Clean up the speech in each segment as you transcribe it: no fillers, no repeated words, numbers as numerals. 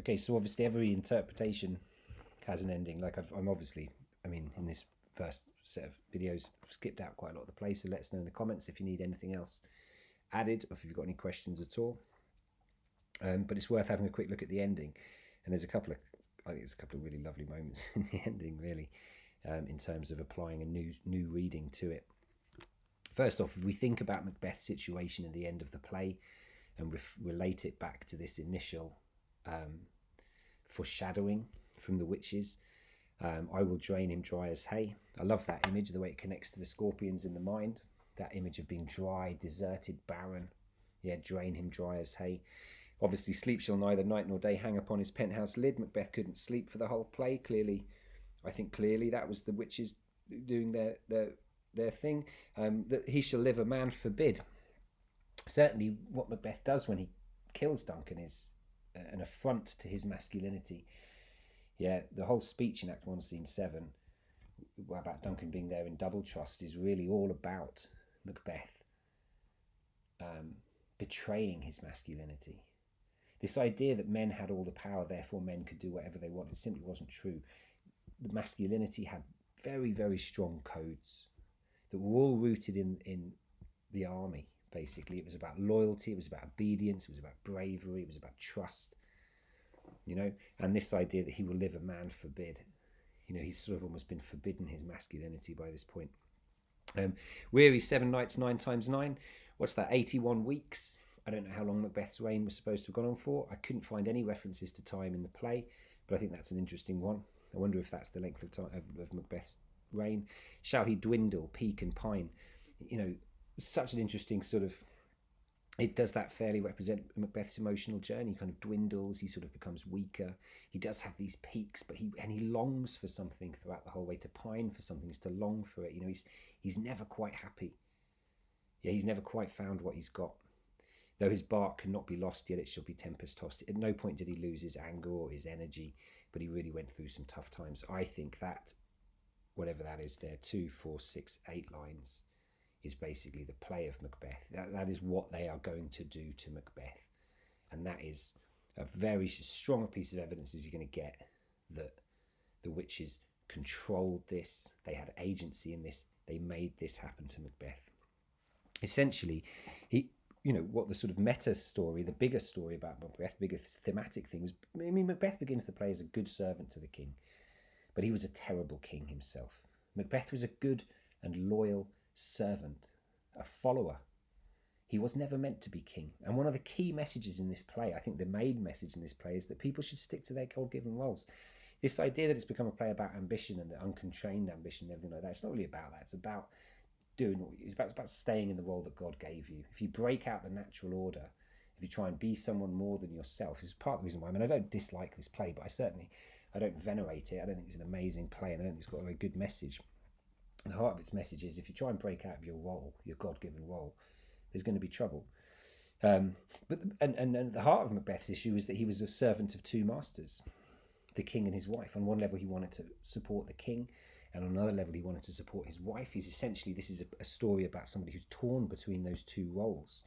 Okay, so obviously every interpretation has an ending. Like I'm obviously, I mean, in this first set of videos, I've skipped out quite a lot of the play, so let us know in the comments if you need anything else added or if you've got any questions at all. But it's worth having a quick look at the ending, and there's a couple of, I think there's a couple of really lovely moments in the ending, really, in terms of applying a new reading to it. First off, if we think about Macbeth's situation at the end of the play and relate it back to this initial foreshadowing from the witches, I will drain him dry as hay. I love that image, the way it connects to the scorpions in the mind, that image of being dry, deserted, barren. Yeah, drain him dry as hay. Obviously, sleep shall neither night nor day hang upon his penthouse lid. Macbeth couldn't sleep for the whole play. I think clearly that was the witches doing their thing. That he shall live, a man forbid. Certainly, what Macbeth does when he kills Duncan is an affront to his masculinity. Yeah, the whole speech in Act 1, Scene 7 about Duncan being there in double trust is really all about Macbeth betraying his masculinity. This idea that men had all the power, therefore men could do whatever they wanted, simply wasn't true. The masculinity had very, very strong codes that were all rooted in the army, basically. It was about loyalty, it was about obedience, it was about bravery, it was about trust, and this idea that he will live, a man forbid. He's sort of almost been forbidden his masculinity by this point. Weary 7 nights, 9 times 9. What's that, 81 weeks? I don't know how long Macbeth's reign was supposed to have gone on for. I couldn't find any references to time in the play, but I think that's an interesting one. I wonder if that's the length of time of Macbeth's reign. Shall he dwindle, peak and pine? Such an interesting sort of, it does that fairly represent Macbeth's emotional journey. He kind of dwindles, he sort of becomes weaker. He does have these peaks, but he longs for something throughout the whole way. To pine for something is to long for it. He's never quite happy. Yeah, he's never quite found what he's got. Though his bark cannot be lost, yet it shall be tempest tossed. At no point did he lose his anger or his energy, but he really went through some tough times. I think that, whatever that is there, 2, 4, 6, 8 lines, is basically the play of Macbeth. That is what they are going to do to Macbeth. And that is a very strong piece of evidence as you're going to get that the witches controlled this. They had agency in this. They made this happen to Macbeth. Essentially, what the sort of meta story, the bigger story about Macbeth, bigger thematic thing was, Macbeth begins the play as a good servant to the king, but he was a terrible king himself. Macbeth was a good and loyal servant, a follower. He was never meant to be king. And one of the key messages in this play, I think the main message in this play, is that people should stick to their God-given roles. This idea that it's become a play about ambition and the unconstrained ambition and everything like that, it's not really about that. It's about it's about staying in the role that God gave you. If you break out the natural order, if you try and be someone more than yourself, this is part of the reason why. I don't dislike this play, but I don't venerate it. I don't think it's an amazing play, and I don't think it's got a very good message. The heart of its message is, if you try and break out of your role, your God-given role, there's going to be trouble. But the heart of Macbeth's issue is that he was a servant of two masters, the king and his wife. On one level, he wanted to support the king, and on another level, he wanted to support his wife. This is a story about somebody who's torn between those two roles.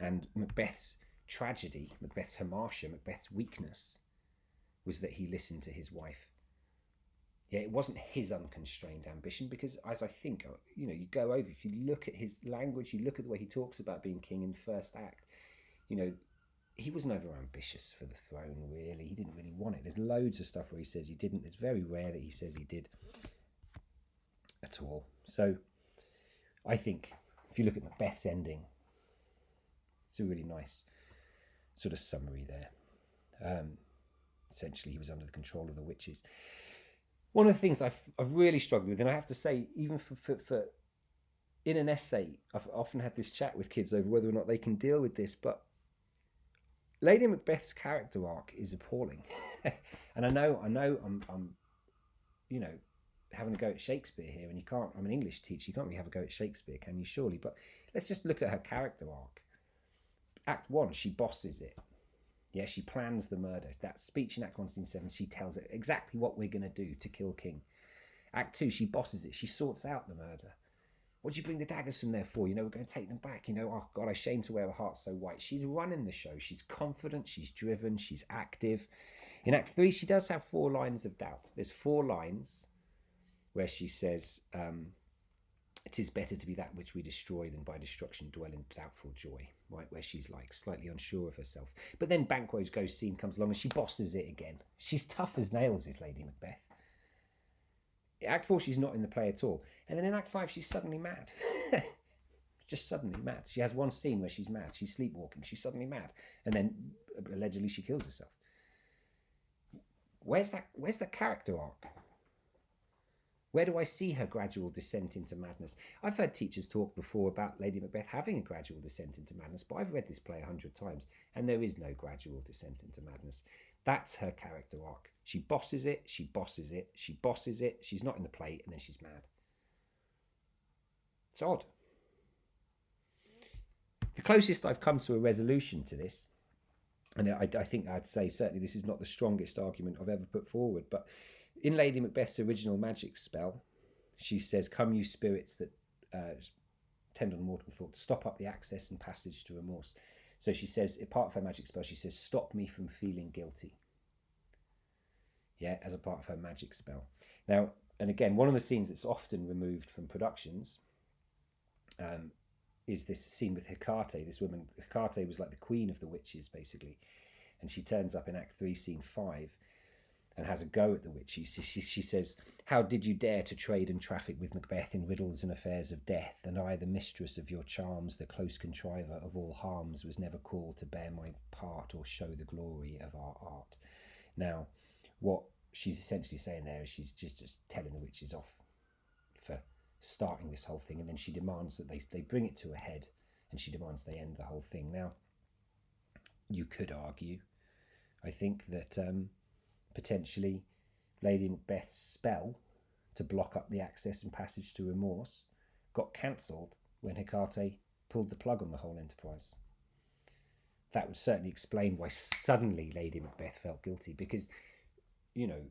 And Macbeth's tragedy, Macbeth's hamartia, Macbeth's weakness, was that he listened to his wife. Yeah, it wasn't his unconstrained ambition, because as I think, you go over, if you look at his language, you look at the way he talks about being king in the first act, he was never ambitious for the throne, really. He didn't really want it. There's loads of stuff where he says he didn't. It's very rare that he says he did at all. So I think if you look at Macbeth's ending, it's a really nice sort of summary there. Essentially, he was under the control of the witches. One of the things I've really struggled with, and I have to say, even for in an essay, I've often had this chat with kids over whether or not they can deal with this, but Lady Macbeth's character arc is appalling. And I know I'm having a go at Shakespeare here, and you can't. I'm an English teacher, you can't really have a go at Shakespeare, can you? Surely. But let's just look at her character arc. Act 1, she bosses it. Yeah, she plans the murder. That speech in Act 1, Scene 7, she tells it exactly what we're going to do to kill King. Act 2, she bosses it. She sorts out the murder. What do you bring the daggers from there for? You know, we're going to take them back. You know, oh God, I shame to wear a heart so white. She's running the show. She's confident. She's driven. She's active. In Act 3, she does have 4 lines of doubt. There's 4 lines where she says, it is better to be that which we destroy than by destruction dwell in doubtful joy, right? Where she's like slightly unsure of herself. But then Banquo's ghost scene comes along and she bosses it again. She's tough as nails, this Lady Macbeth. Act 4, she's not in the play at all. And then in Act 5, she's suddenly mad. Just suddenly mad. She has one scene where she's mad. She's sleepwalking. She's suddenly mad. And then allegedly she kills herself. Where's the character arc? Where do I see her gradual descent into madness? I've heard teachers talk before about Lady Macbeth having a gradual descent into madness, but I've read this play 100 times, and there is no gradual descent into madness. That's her character arc. She bosses it, she bosses it, she bosses it, she's not in the play, and then she's mad. It's odd. The closest I've come to a resolution to this, and I think I'd say certainly this is not the strongest argument I've ever put forward, but in Lady Macbeth's original magic spell, she says, come you spirits that tend on mortal thoughts, stop up the access and passage to remorse. So she says, part of her magic spell, she says, stop me from feeling guilty. Yeah, as a part of her magic spell. Now, and again, one of the scenes that's often removed from productions is this scene with Hecate, this woman. Hecate was like the queen of the witches, basically. And she turns up in Act 3, Scene 5, and has a go at the witch. She says, how did you dare to trade and traffic with Macbeth in riddles and affairs of death? And I, the mistress of your charms, the close contriver of all harms, was never called to bear my part or show the glory of our art. Now, what she's essentially saying there is she's just telling the witches off for starting this whole thing, and then she demands that they bring it to a head, and she demands they end the whole thing. Now, you could argue, I think, that potentially Lady Macbeth's spell to block up the access and passage to remorse got cancelled when Hecate pulled the plug on the whole enterprise. That would certainly explain why suddenly Lady Macbeth felt guilty, because, you know,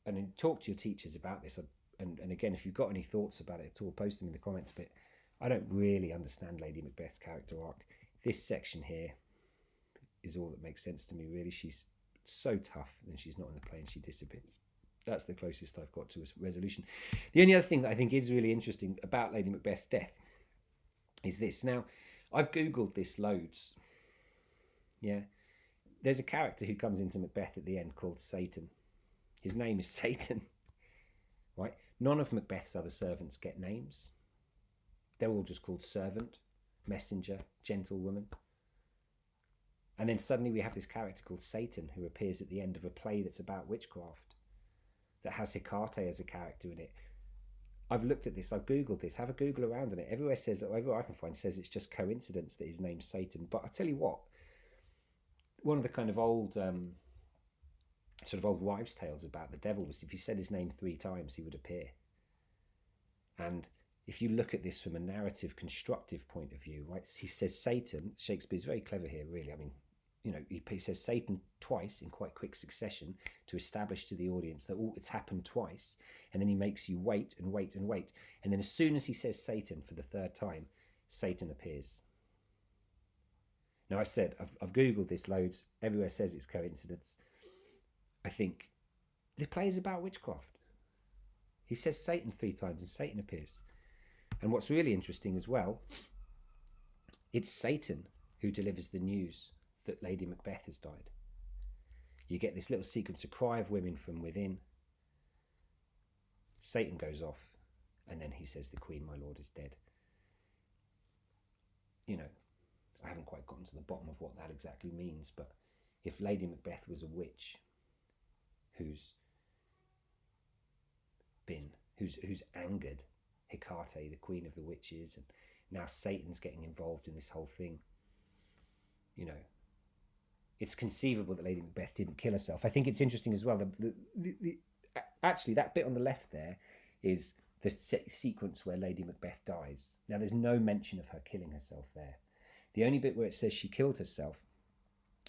and then talk to your teachers about this, and again, if you've got any thoughts about it at all, post them in the comments, but I don't really understand Lady Macbeth's character arc. This section here is all that makes sense to me, really. She's so tough, and then she's not in the play and she disappears. That's the closest I've got to a resolution. The only other thing that I think is really interesting about Lady Macbeth's death is this. Now, I've Googled this loads. Yeah. There's a character who comes into Macbeth at the end called Satan. His name is Satan. Right? None of Macbeth's other servants get names. They're all just called servant, messenger, gentlewoman. And then suddenly we have this character called Satan who appears at the end of a play that's about witchcraft, that has Hecate as a character in it. I've looked at this, I've Googled this, have a Google around on it. Everywhere I can find says it's just coincidence that his name's Satan. But I tell you what, one of the kind of old wives' tales about the devil was if you said his name 3 times, he would appear. And if you look at this from a narrative constructive point of view, right, he says Satan. Shakespeare's very clever here, really. I mean, you know, he says Satan twice in quite quick succession to establish to the audience that, oh, it's happened twice. And then he makes you wait and wait and wait. And then as soon as he says Satan for the 3rd time, Satan appears. Now, I said, I've Googled this loads. Everywhere says it's coincidence. I think the play is about witchcraft. He says Satan 3 times and Satan appears. And what's really interesting as well, it's Satan who delivers the news that Lady Macbeth has died. You get this little sequence, a cry of women from within. Satan goes off, and then he says, the Queen, my lord, is dead. You know, I haven't quite gotten to the bottom of what that exactly means, but if Lady Macbeth was a witch who's angered Hecate, the queen of the witches, and now Satan's getting involved in this whole thing, you know, it's conceivable that Lady Macbeth didn't kill herself. I think it's interesting as well. Actually, that bit on the left there is the sequence where Lady Macbeth dies. Now, there's no mention of her killing herself there. The only bit where it says she killed herself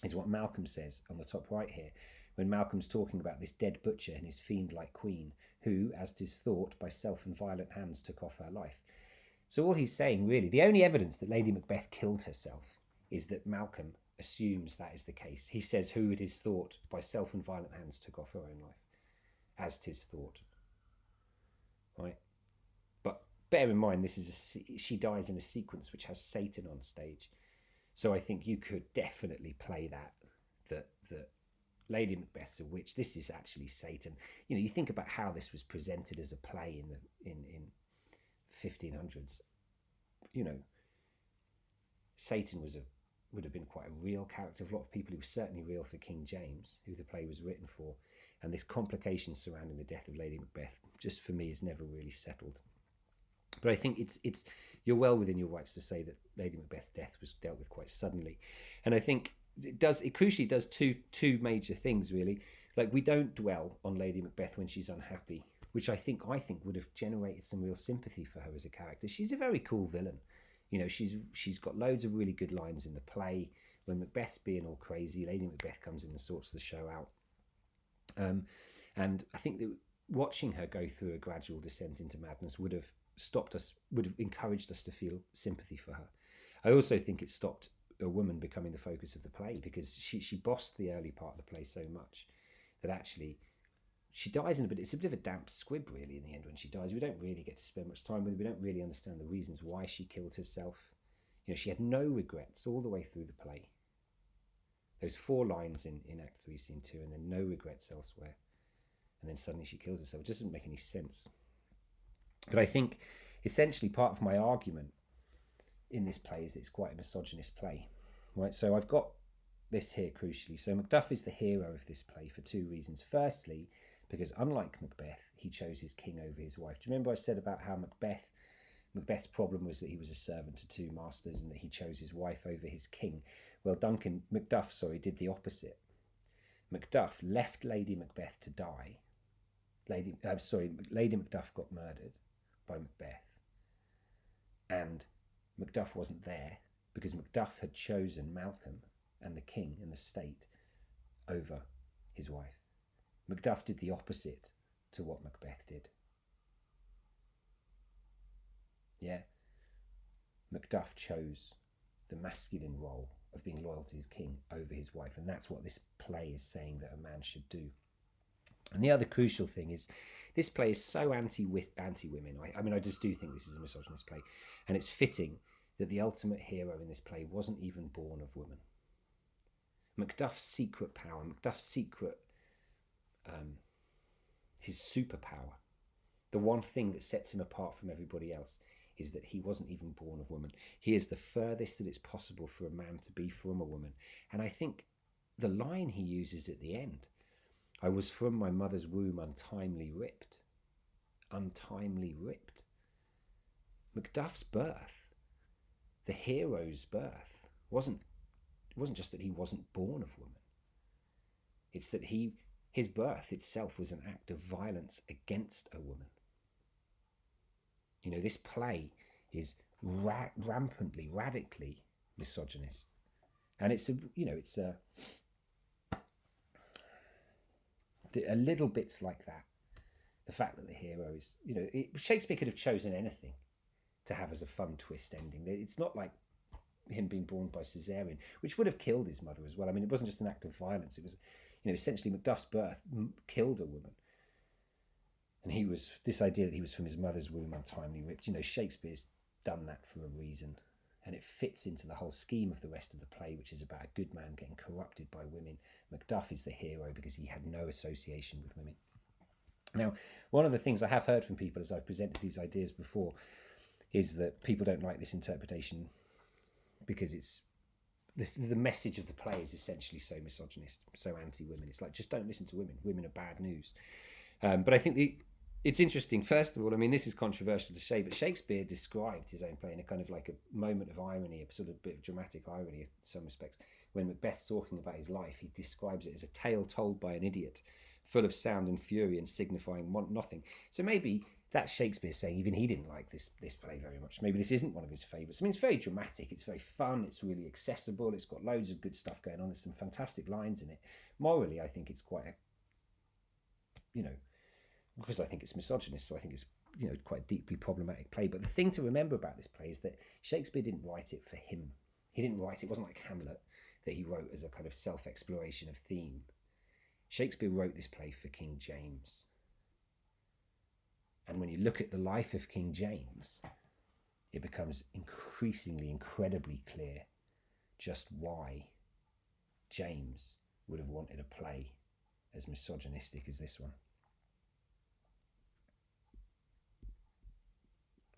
is what Malcolm says on the top right here, when Malcolm's talking about this dead butcher and his fiend-like queen, who, as 'tis thought, by self and violent hands took off her life. So all he's saying, really, the only evidence that Lady Macbeth killed herself is that Malcolm assumes that is the case. He says, who it is thought by self and violent hands took off her own life, as 'tis thought. Right? But bear in mind, she dies in a sequence which has Satan on stage. So I think you could definitely play that Lady Macbeth's a witch. This is actually Satan. You know, you think about how this was presented as a play in 1500s. You know, Satan would have been quite a real character. A lot of people, he was certainly real for King James, who the play was written for. And this complication surrounding the death of Lady Macbeth, just for me, is never really settled. But I think it's you're well within your rights to say that Lady Macbeth's death was dealt with quite suddenly. And I think it crucially does two major things, really. Like, we don't dwell on Lady Macbeth when she's unhappy, which I think would have generated some real sympathy for her as a character. She's a very cool villain. You know, she's got loads of really good lines in the play. When Macbeth's being all crazy, Lady Macbeth comes in and sorts the show out. And I think that watching her go through a gradual descent into madness would have encouraged us to feel sympathy for her. I also think it stopped a woman becoming the focus of the play, because she bossed the early part of the play so much that actually she dies in a bit. It's a bit of a damp squib, really, in the end when she dies. We don't really get to spend much time with her. We don't really understand the reasons why she killed herself. You know, she had no regrets all the way through the play. Those 4 lines in Act 3, Scene 2, and then no regrets elsewhere. And then suddenly she kills herself. It doesn't make any sense. But I think essentially part of my argument in this play is it's quite a misogynist play, right? So I've got this here crucially. So Macduff is the hero of this play for 2 reasons. Firstly, because unlike Macbeth, he chose his king over his wife. Do you remember I said about how Macbeth's problem was that he was a servant to 2 masters and that he chose his wife over his king? Well, Macduff did the opposite. Macduff left Lady Macbeth to die. Lady Macduff got murdered by Macbeth. And Macduff wasn't there because Macduff had chosen Malcolm and the king and the state over his wife. Macduff did the opposite to what Macbeth did. Yeah. Macduff chose the masculine role of being loyal to his king over his wife, and that's what this play is saying that a man should do. And the other crucial thing is this play is so anti-women. I mean, I just do think this is a misogynist play, and it's fitting that the ultimate hero in this play wasn't even born of woman. Macduff's secret power, his superpower, the one thing that sets him apart from everybody else, is that he wasn't even born of woman. He is the furthest that it's possible for a man to be from a woman. And I think the line he uses at the end, I was from my mother's womb untimely ripped. Untimely ripped. Macduff's birth, the hero's birth, wasn't just that he wasn't born of woman. It's that his birth itself was an act of violence against a woman. You know, this play is rampantly, radically misogynist. And it's a little bits like that. The fact that the hero is, Shakespeare could have chosen anything to have as a fun twist ending. It's not like him being born by cesarean, which would have killed his mother as well. I mean, it wasn't just an act of violence. It was, essentially Macduff's birth killed a woman. And this idea that he was from his mother's womb untimely ripped, Shakespeare's done that for a reason. And it fits into the whole scheme of the rest of the play, which is about a good man getting corrupted by women. Macduff is the hero because he had no association with women. Now, one of the things I have heard from people as I've presented these ideas before is that people don't like this interpretation because it's the message of the play is essentially so misogynist, so anti-women. It's like, just don't listen to women. Women are bad news. But I think it's interesting, first of all, I mean, this is controversial to say, but Shakespeare described his own play in a kind of like a moment of irony, a sort of bit of dramatic irony in some respects. When Macbeth's talking about his life, he describes it as a tale told by an idiot, full of sound and fury and signifying nothing. So maybe that's Shakespeare saying even he didn't like this play very much. Maybe this isn't one of his favourites. I mean, it's very dramatic, it's very fun, it's really accessible, it's got loads of good stuff going on, there's some fantastic lines in it. Morally, I think it's quite because I think it's misogynist, so I think it's quite deeply problematic play. But the thing to remember about this play is that Shakespeare didn't write it for him. He didn't write it. It wasn't like Hamlet that he wrote as a kind of self-exploration of theme. Shakespeare wrote this play for King James. And when you look at the life of King James, it becomes incredibly clear just why James would have wanted a play as misogynistic as this one.